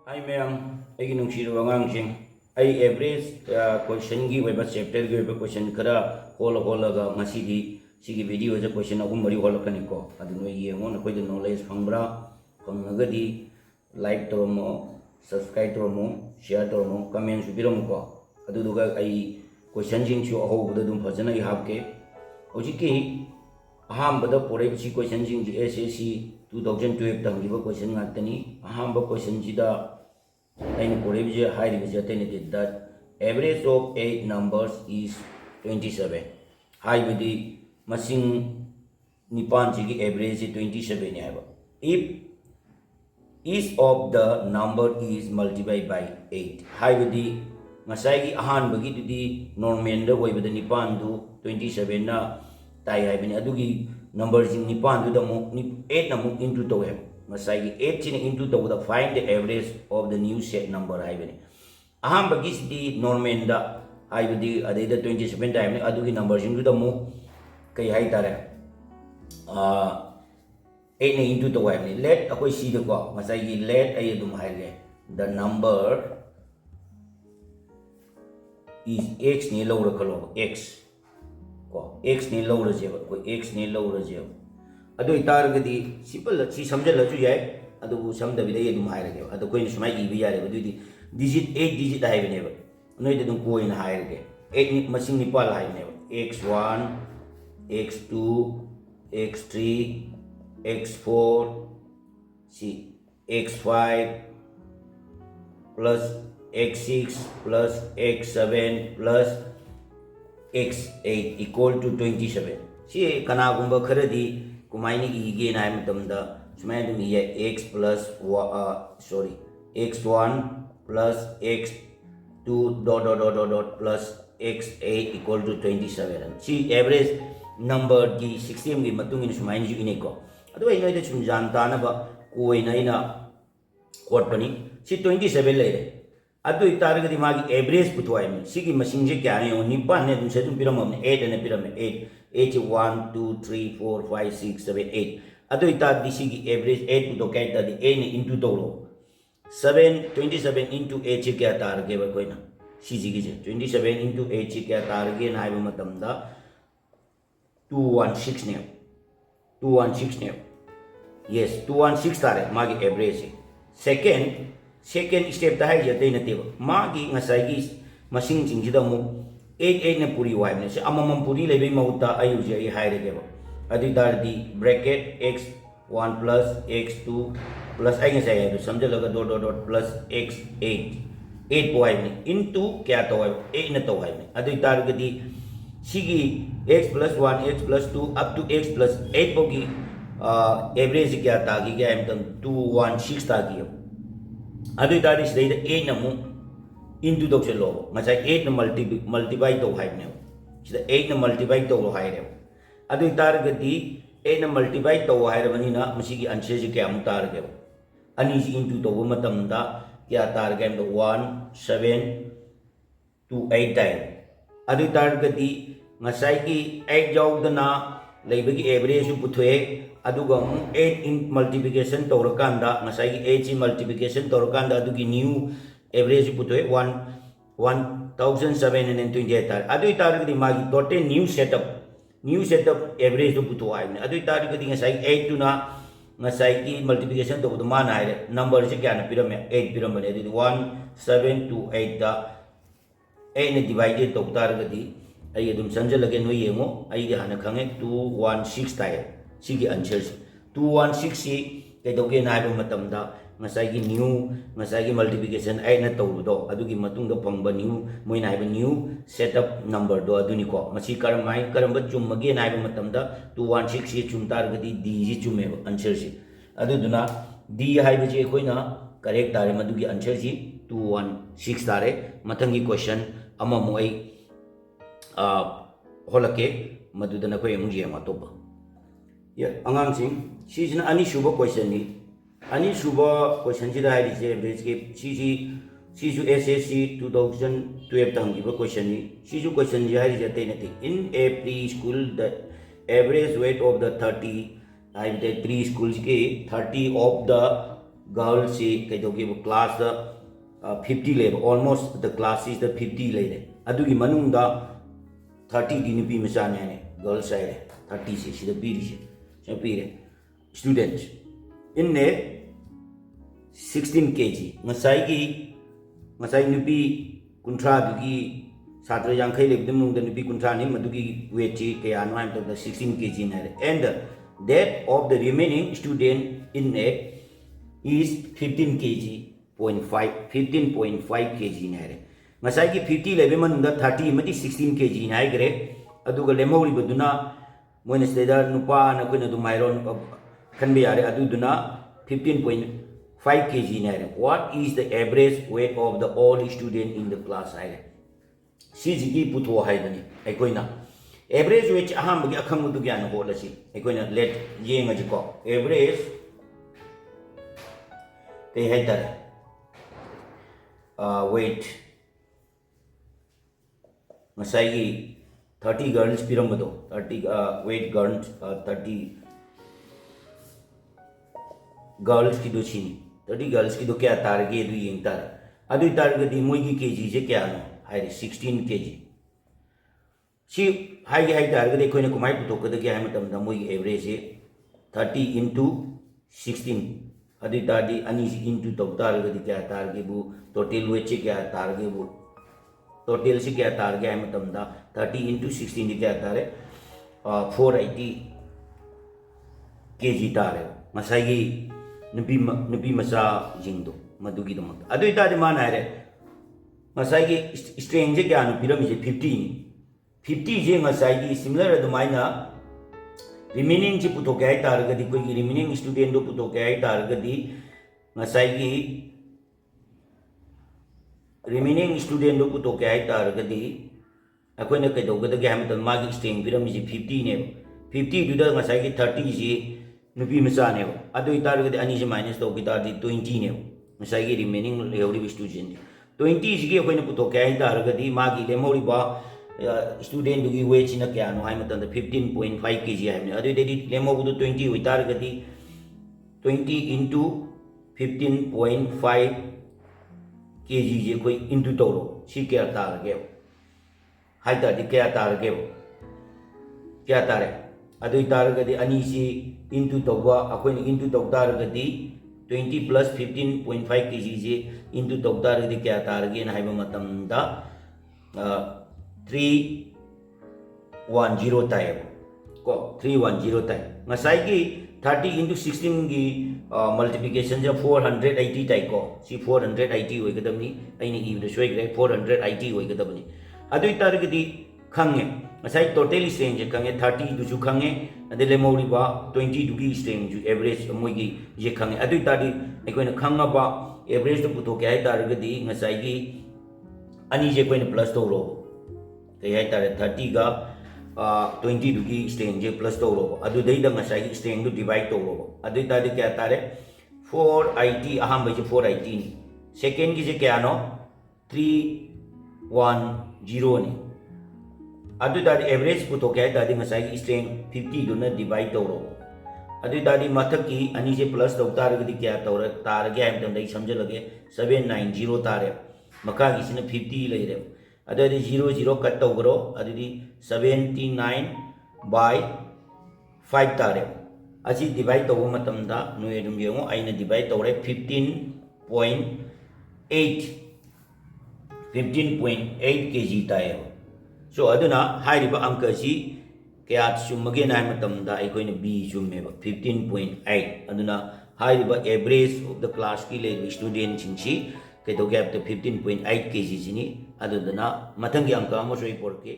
Hi ma'am, I nungsiru angangsing. I average question gi weba chapter gi weba question kara hol ga masidi sigi video ja question agum mari hol kani ko adu no yengo na koi knowledge phangbra phangnagadi like toromo subscribe toromo share toromo comment su biromo ko adu duga ai question jing chu ho buda dum phajana i habke hojiki ahambada pore chi question jing ji SSC 2012 tangriba question ngatani ahamba question jida and Koribje high represented that average of 8 numbers is 27. High with the Masing Nipan Chigi average is 27. If each of the number is multiplied by 8, high with the Masagi Ahan Bagi to the Normanda way with the Nipan do 27 na Tai Haven Adugi numbers in Nipan to the 8 namu into the Masai 18 into the find the average of the new set number haibani aham bagis di normenda haibadi adida 27 time adugi numbers into the mu kai hai tare 8 into the haibani let akoi see the ko masai let ay dum haile the number is x ni lower kalo x ko x ni lower je ko x ni lower je adu itargadi simple chi samjala chu yai adu samda bidai dum hairage adu koi sumai ibi yare adu di digit 8 digit haibane ba noi de dum koi na hairage 8 masing ni pal haibane x1 x2 x3 x4 see x5 plus x6 plus x7 plus x8 equal to 27 see kana gumba kharadi kumaini ige na matamda sumai dum ye x plus x1 plus x2 dot plus x8 equal to 27 si average number ki 16 gi matung in sumai ju ine ko adu ai noi de chum jan ta na ba ko ina ina quote pani si 27 le re adu itargadi magi average puthwai mi sigi masing je kya ne ni pan ne dum se dum piram 8 ne piram 8 1 2 3 4 5 6 7 8 adu itargadi sigi average 8 to kai ta di a ne into to ro 7 27 into 8 che kya tar ge ba koina sigi ge 27 into 8 che kya tar ge na hai matam da 216 ne 216 ne yes 216 tare magi average second step ta hai jate na te magi ngasai gi masing jing ji da mu 8 na puri wai ne se amamam puri lebe mauta ayu je ai hai re ge ba adi dar di bracket x1 plus x2 plus ai ngasai ai samjha laga dot plus x8 8 wai ne into kya to wai 8 na to wai ne adi dar ga di sigi x plus 1 x plus 2 up to x plus 8 bogi average kya ta gi ga am 216 ta gi adu tadi sida 8 na mu into dok se lo masai 8 na multiply to hai ne sida 8 na multiply to lo hai re adu tar gati 8 na multiply to hai re bani na masi gi answer ji kya mu tar ge ani ji into to matam da kya tar ge 1 7 to 8 time adu tar gati masai gi 8 jaw da na leibagi average su puthwe aduga 8 in multiplication tawrakanda ngasai 8 in multiplication tawrakanda adugi new average puthwe 1728 tar adu itargadi magi total new setup average to puthwa ai adu itargadi ngasai 8 to na ngasai ki multiplication to bu man ai number se kya na pirame 8 pirame adu 17 to 8 da 8 ne divided to targadi ai adum samjala ge no yengo ai ge hana khange 216 tai sigi answer 216 si kai doge na ba matam da ngasai gi new ngasai gi multiplication ai na to do adugi matung da phangba new moi na ba new setup number do aduni ko masi karamai karamba chum mage na ba matam da 216 si chum tar gadi d ji chume answer si adu duna d hai ba je koi na correct tare madugi answer si 216 tare matangi question ama moi holake madudana ko yemu je ma to ba ya angang sing season ani shuba question ni ani shuba question ji da hai je average ke CG SSC 2012 tang gi question ni CG question ji hai je te ne in a preschool the average weight of the 30 I the preschool ke 30 of the girls si kaidogi class da 50 level almost the class is the 50 lele adugi manung da 30 di nupi macha ne girls side 30 si sida piri si so pire students in ne 16 kg ngasai nupi kuntra dugi satra yangkai lebdum nung da nupi kuntra ni madugi weight chi kaya no am to the 16 kg ne and that of the remaining student in ne is 15 kg 15.5 kg ne hai ngasai ki 50 lebe manung da 30 mati 16 kg ne hai gre aduga lemori baduna moina steda nupa na koina du mairon khanbe yare aduduna 15.5 kg ne hai what is the average weight of the all student in the class hai si ji putho hai dani ai koina average weight aham gi akhang du gyan ho la si ai koina let yenga ji ko average te hai tar weight masai gi 30 girls piramado 30 weight girls 30 girls ki do chini 30 girls ki do kya targe du yeng tar adu targe di moi gi kg je kya no hai 16 kg si hai gi hai targe de koina kumai puto ka de kya hai matam da moi gi average je 30 into 16 adu tadi ani into to targe di kya targe bu total weight che kya targe bu total से क्या तार गया है मतलब दा 30 into 16 di क्या तार है 480 kg तार है मसाई नबी मसा जिंदो मधुगी तो मत अदु इता दे मान है मसाई की स्ट्रेंथ जे क्या नु पिरामिड 50 जे मसाई की सिमिलर अदुमाइना रिमेनिंग जे पुतो क्या तार गदी कोई रिमेनिंग स्टूडेंट दो पुतो क्या तार गदी मसाई की remaining student do puto kya hai tar gadi akoina kai do gada gam tan magi strength piram ji 50 ne 50 du da ngasai ki 30 ji nupi macha ne adu tar gadi ani ji minus do ki tar di 20 ne ngasai ki remaining every student 20 ji ki akoina puto kya hai tar gadi magi le mori ba student du gi weight na kya no hai matan 15.5 kg hai ne adu de le mo du 20 wi tar gadi 20 into 15.5 kg je koi into toro si kya tar ge hai ta di kya tar ge kya tar adu tar ge di ani si into towa akoi ni into tok tar ge di 20 plus 15.5 kg je into tok tar ge di kya tar ge na hai ba matam da 310 type ko 310 type ngasai ki 30 into 16 की multiplication जब 480 type को सी 480 होई गदमनी आइनी इबद सोई grey 480 होई गदबनी अदु तारगदी खंगे Masai total strength जे खंगे 30 दुजु खंगे अदले मोरिबा 20 दुगी strength जु average मोगी जे खंगे अदु तादी एकोइन खंगबा एवरेज तो पुतो के है तारगदी मसाई की अनि जे कोइन प्लस तो रो के है तारे 30 का 20 दुगी स्ट्रेंथ जे प्लस तो रो अदु दई द मसाई स्ट्रेंथ दु डिवाइड तो रो अदु तादी क्या तारे 480 अहम बजे 480 नि सेकंड की जे क्या नो 310 नि अदु तादी एवरेज पुतो क्या तादी मसाई स्ट्रेंथ 50 दुना डिवाइड तो रो अदु तादी मथक की अनि जे प्लस तो तार गदी क्या तोर तार गया हम तम दई समझ लगे 790 तारे मका की सिने 50 ले रे अदि 00 कट तो करो अदि 79 by 5 तारे असी डिवाइड तो मतम दा नुए दुम येंगो आइना डिवाइड तो रे 15.8 kg ताए सो अदुना हाइरिबा अंक सी क्या चुमगे नाय मतम दा अखोइन बी चुमे 15.8 अदुना हाइरिबा एवरेज ऑफ द क्लास की ले स्टूडेंट सिंची के तो गैप तो 15.8 kg सिनी अदुना मथंगी अंक अमो सोई पोरके